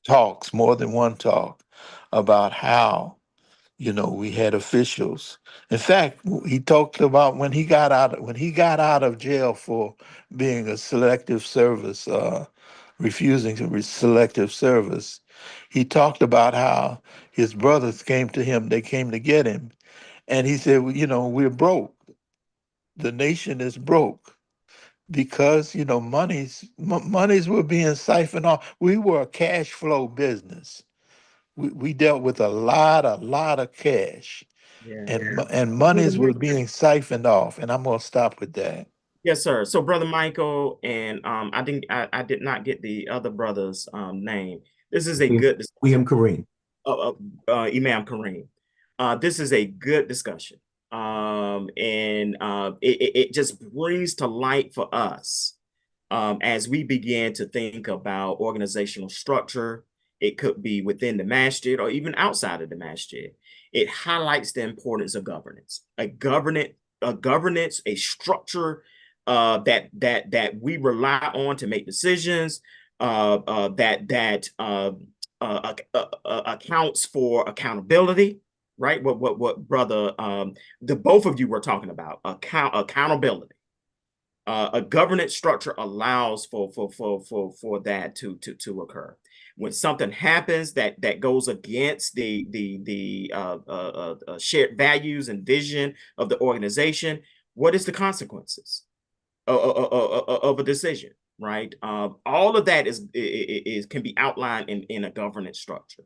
talks, more than one talk, about how We had officials. In fact, he talked about when he got out of jail for being a selective service, refusing to selective service. He talked about how his brothers came to him. They came to get him, and he said, well, we're broke. The nation is broke because monies were being siphoned off. We were a cash flow business. We dealt with a lot of cash, Yeah. and Brother monies were Michael. being siphoned off. And I'm gonna stop with that. Yes, sir. So Brother Michael and I did not get the other brother's name. This is a William, good William Kareem. Imam Kareem. This is a good discussion. And it just brings to light for us as we begin to think about organizational structure. It could be within the masjid or even outside of the masjid. It highlights the importance of governance, a structure that we rely on to make decisions, that accounts for accountability, right? What brother the both of you were talking about, accountability. A governance structure allows for that to occur. When something happens that goes against the shared values and vision of the organization, what is the consequences of a decision, right? All of that is can be outlined in a governance structure.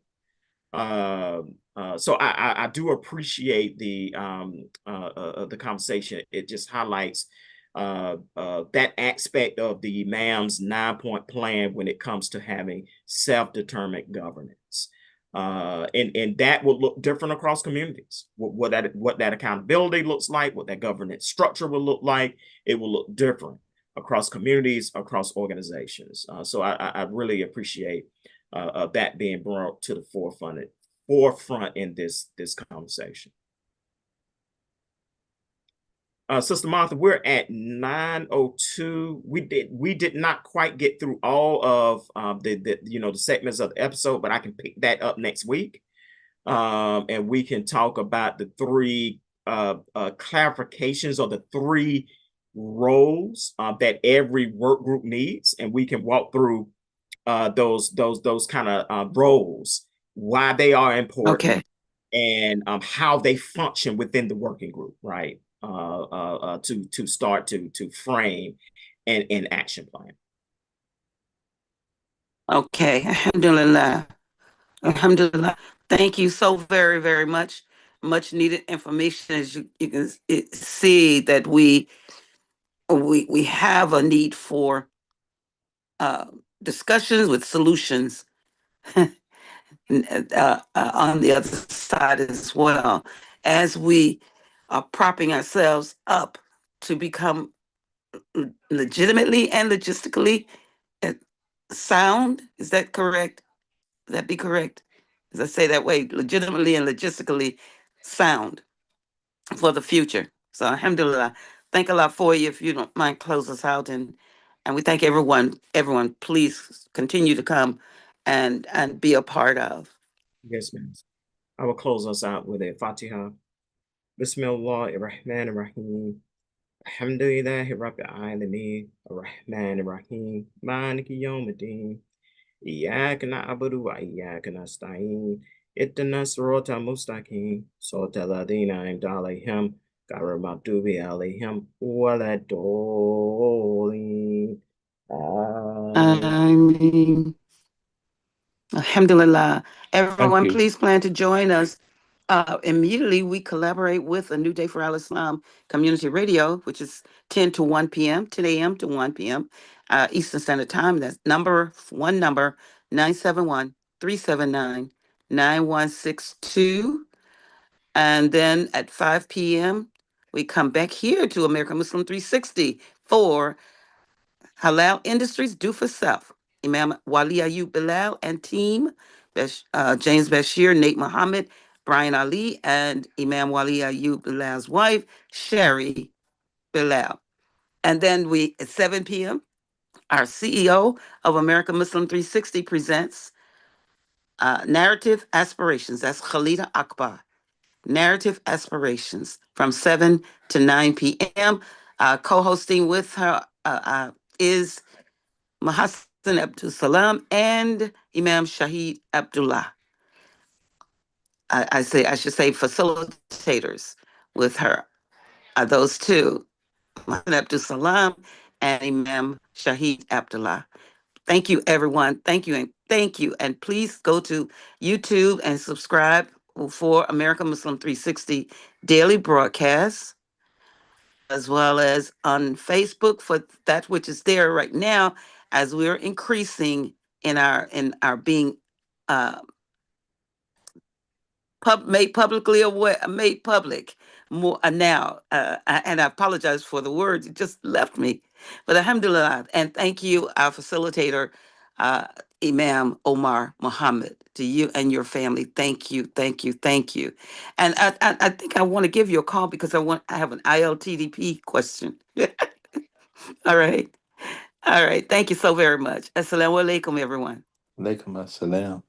So I do appreciate the conversation. It just highlights that aspect of the Imam's 9-point plan when it comes to having self-determined governance. And that will look different across communities. What that accountability looks like, what that governance structure will look like, it will look different across communities, across organizations. So I really appreciate that being brought to the forefront in this conversation. Sister Martha, we're at 9:02. We did not quite get through all of the segments of the episode, but I can pick that up next week, and we can talk about the three clarifications or the three roles that every work group needs, and we can walk through those kind of roles, why they are important, Okay. and how they function within the working group, right? To start to frame an action plan. Okay. Alhamdulillah. Alhamdulillah. Thank you so very, very much. Much needed information. As you can see that we have a need for uh, discussions with solutions on the other side as well, as we are propping ourselves up to become legitimately and logistically uh, sound. Is that correct? Would that be correct? As I say that way, legitimately and logistically sound for the future. So, alhamdulillah, thank Allah for you. If you don't mind, close us out, and we thank everyone. Everyone, please continue to come and be a part of. Yes, ma'am. I will close us out with a Fatiha. Bismillah ar-Rahman ar-Rahim. Alhamdulillahi Rabbil Alameen. Ar-Rahman ar-Rahim. Maliki Yawmiddin. إياك نعبد وإياك نستعين اهدنا الصراط المستقيم صراط الذين أنعمت عليهم غير المغضوب عليهم ولا الضالين آمين. Ameen. Alhamdulillah. Thank Everyone, you. please plan to join us. Immediately, we collaborate with a New Day for Al Islam Community Radio, which is 10 to 1 p.m., 10 a.m. to 1 p.m. Eastern Standard Time. That's number 971 379 9162. And then at 5 p.m., we come back here to American Muslim 360 for Halal Industries Do for Self. Imam Wali Ayub Bilal and team, James Bashir, Nate Muhammad, Brian Ali, and Imam Wali Ayub Bilal's wife, Sherry Bilal. And then we, at 7 p.m., our CEO of American Muslim 360 presents Narrative Aspirations. That's Khalida Akbar. Narrative Aspirations from 7 to 9 p.m. Co-hosting with her is Mahassan Abdul Salam and Imam Shahid Abdullah. I should say facilitators with her are those two, Mahassan Abdul Salam and Imam Shahid Abdullah. Thank you, everyone. Thank you and thank you. And please go to YouTube and subscribe for American Muslim 360 daily broadcasts, as well as on Facebook for that which is there right now, as we're increasing in our being made publicly aware, made public more now. And I apologize for the words; it just left me. But alhamdulillah, and thank you, our facilitator, uh, Imam Omar Mohammed, to you and your family. Thank you, thank you, thank you. And I think I want to give you a call because I have an ILTDP question. All right, all right. Thank you so very much. Assalamu alaikum, everyone. Alaikum assalam.